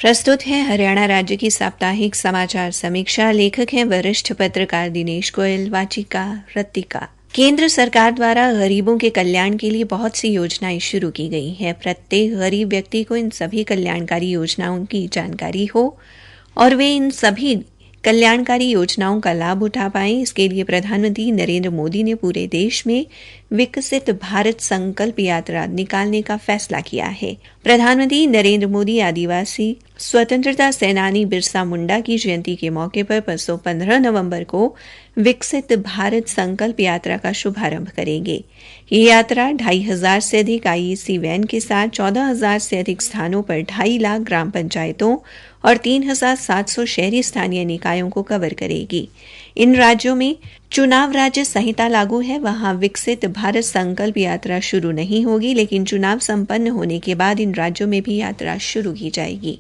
प्रस्तुत है हरियाणा राज्य की साप्ताहिक समाचार समीक्षा। लेखक हैं वरिष्ठ पत्रकार दिनेश गोयल। वाचिका रत्तिका। केंद्र सरकार द्वारा गरीबों के कल्याण के लिए बहुत सी योजनाएं शुरू की गई हैं। प्रत्येक गरीब व्यक्ति को इन सभी कल्याणकारी योजनाओं की जानकारी हो और वे इन सभी कल्याणकारी योजनाओं का लाभ उठा पाएं, इसके लिए प्रधानमंत्री नरेंद्र मोदी ने पूरे देश में विकसित भारत संकल्प यात्रा निकालने का फैसला किया है। प्रधानमंत्री नरेंद्र मोदी आदिवासी स्वतंत्रता सेनानी बिरसा मुंडा की जयंती के मौके पर परसों 15 नवंबर को विकसित भारत संकल्प यात्रा का शुभारंभ करेंगे। ये यात्रा 2500 से अधिक आईईसी वैन के साथ 14,000 से अधिक स्थानों पर 2.5 लाख ग्राम पंचायतों और 3,700 शहरी स्थानीय निकायों को कवर करेगी। इन राज्यों में चुनाव राज्य संहिता लागू है, वहां विकसित भारत संकल्प यात्रा शुरू नहीं होगी, लेकिन चुनाव संपन्न होने के बाद इन राज्यों में भी यात्रा शुरू की जाएगी।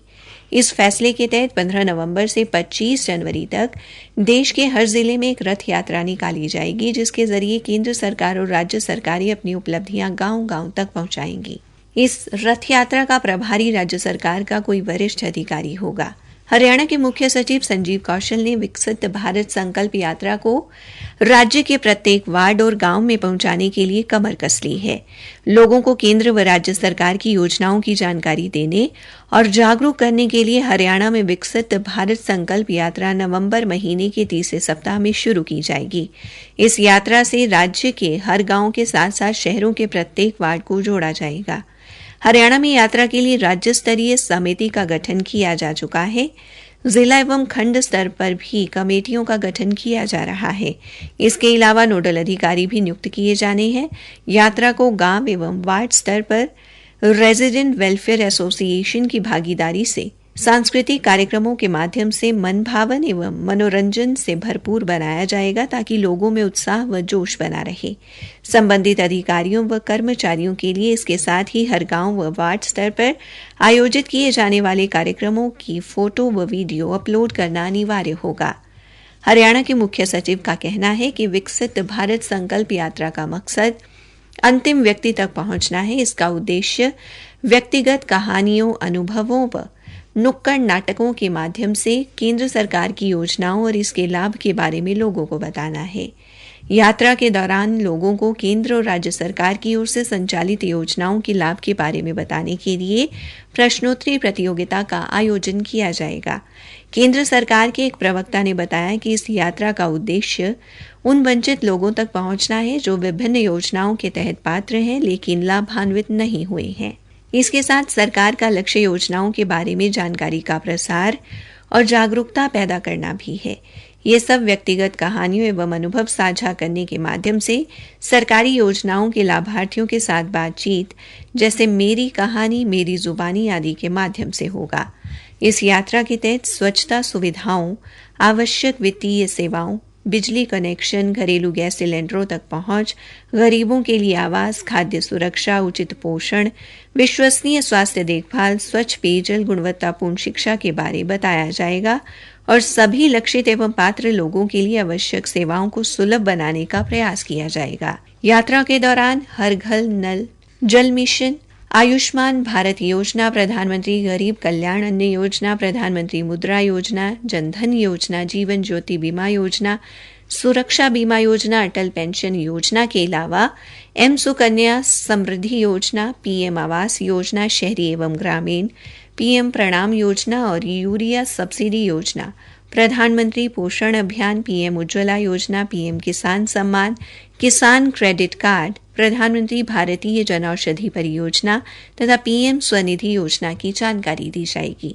इस फैसले के तहत 15 नवंबर से 25 जनवरी तक देश के हर जिले में एक रथ यात्रा निकाली जाएगी, जिसके जरिए केंद्र सरकार और राज्य सरकारें अपनी उपलब्धियां गांव-गांव तक पहुंचाएंगी। इस रथ यात्रा का प्रभारी राज्य सरकार का कोई वरिष्ठ अधिकारी होगा। हरियाणा के मुख्य सचिव संजीव कौशल ने विकसित भारत संकल्प यात्रा को राज्य के प्रत्येक वार्ड और गांव में पहुंचाने के लिए कमर कस ली है। लोगों को केंद्र व राज्य सरकार की योजनाओं की जानकारी देने और जागरूक करने के लिए हरियाणा में विकसित भारत संकल्प यात्रा नवंबर महीने के तीसरे सप्ताह में शुरू की जाएगी। इस यात्रा से राज्य के हर गांव के साथ साथ शहरों के प्रत्येक वार्ड को जोड़ा जाएगा। हरियाणा में यात्रा के लिए राज्य स्तरीय समिति का गठन किया जा चुका है। जिला एवं खंड स्तर पर भी कमेटियों का गठन किया जा रहा है। इसके अलावा नोडल अधिकारी भी नियुक्त किए जाने हैं। यात्रा को गांव एवं वार्ड स्तर पर रेजिडेंट वेलफेयर एसोसिएशन की भागीदारी से सांस्कृतिक कार्यक्रमों के माध्यम से मनभावन एवं मनोरंजन से भरपूर बनाया जाएगा, ताकि लोगों में उत्साह व जोश बना रहे। संबंधित अधिकारियों व कर्मचारियों के लिए इसके साथ ही हर गांव व वार्ड स्तर पर आयोजित किए जाने वाले कार्यक्रमों की फोटो व वीडियो अपलोड करना अनिवार्य होगा। हरियाणा के मुख्य सचिव का कहना है कि विकसित भारत संकल्प यात्रा का मकसद अंतिम व्यक्ति तक पहुंचना है। इसका उद्देश्य व्यक्तिगत कहानियों, अनुभवों व नुक्कड़ नाटकों के माध्यम से केंद्र सरकार की योजनाओं और इसके लाभ के बारे में लोगों को बताना है। यात्रा के दौरान लोगों को केंद्र और राज्य सरकार की ओर से संचालित योजनाओं के लाभ के बारे में बताने के लिए प्रश्नोत्तरी प्रतियोगिता का आयोजन किया जाएगा। केंद्र सरकार के एक प्रवक्ता ने बताया कि इस यात्रा का उद्देश्य उन वंचित लोगों तक पहुंचना है जो विभिन्न योजनाओं के तहत पात्र हैं लेकिन लाभान्वित नहीं हुए हैं। इसके साथ सरकार का लक्ष्य योजनाओं के बारे में जानकारी का प्रसार और जागरूकता पैदा करना भी है। ये सब व्यक्तिगत कहानियों एवं अनुभव साझा करने के माध्यम से सरकारी योजनाओं के लाभार्थियों के साथ बातचीत, जैसे मेरी कहानी मेरी जुबानी आदि के माध्यम से होगा। इस यात्रा के तहत स्वच्छता सुविधाओं, आवश्यक वित्तीय सेवाओं, बिजली कनेक्शन, घरेलू गैस सिलेंडरों तक पहुंच, गरीबों के लिए आवास, खाद्य सुरक्षा, उचित पोषण, विश्वसनीय स्वास्थ्य देखभाल, स्वच्छ पेयजल, गुणवत्तापूर्ण शिक्षा के बारे बताया जाएगा और सभी लक्षित एवं पात्र लोगों के लिए आवश्यक सेवाओं को सुलभ बनाने का प्रयास किया जाएगा। यात्रा के दौरान हर घर नल जल मिशन, आयुष्मान भारत योजना, प्रधानमंत्री गरीब कल्याण अन्न योजना, प्रधानमंत्री मुद्रा योजना, जनधन योजना, जीवन ज्योति बीमा योजना, सुरक्षा बीमा योजना, अटल पेंशन योजना के अलावा एम सुकन्या समृद्धि योजना, पीएम आवास योजना, शहरी एवं ग्रामीण, पीएम प्रणाम योजना और यूरिया सब्सिडी योजना, प्रधानमंत्री पोषण अभियान, पीएम उज्ज्वला योजना, पीएम किसान सम्मान, किसान क्रेडिट कार्ड, प्रधानमंत्री भारतीय जनऔषधि परियोजना तथा पीएम स्वनिधि योजना की जानकारी दी जाएगी।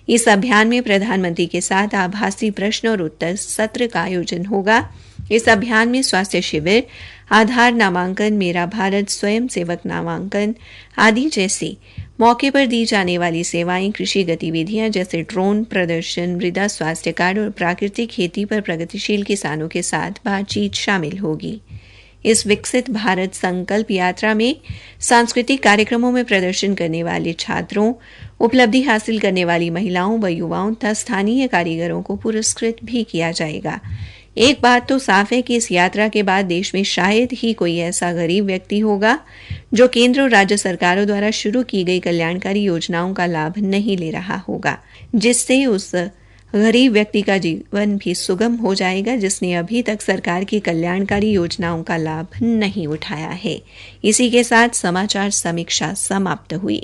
इस अभियान में प्रधानमंत्री के साथ आभासी प्रश्न और उत्तर सत्र का आयोजन होगा। इस अभियान में स्वास्थ्य शिविर, आधार नामांकन, मेरा भारत स्वयं सेवक नामांकन आदि जैसी मौके पर दी जाने वाली सेवाएं, कृषि गतिविधियां जैसे ड्रोन प्रदर्शन, मृदा स्वास्थ्य कार्ड और प्राकृतिक खेती पर प्रगतिशील किसानों के साथ बातचीत शामिल होगी। इस विकसित भारत संकल्प यात्रा में सांस्कृतिक कार्यक्रमों में प्रदर्शन करने वाले छात्रों, उपलब्धि हासिल करने वाली महिलाओं व युवाओं तथा स्थानीय कारीगरों को पुरस्कृत भी किया जाएगा। एक बात तो साफ है कि इस यात्रा के बाद देश में शायद ही कोई ऐसा गरीब व्यक्ति होगा जो केंद्र और राज्य सरकारों द्वारा शुरू की गई कल्याणकारी योजनाओं का लाभ नहीं ले रहा होगा, जिससे उस गरीब व्यक्ति का जीवन भी सुगम हो जाएगा जिसने अभी तक सरकार की कल्याणकारी योजनाओं का लाभ नहीं उठाया है। इसी के साथ समाचार समीक्षा समाप्त हुई।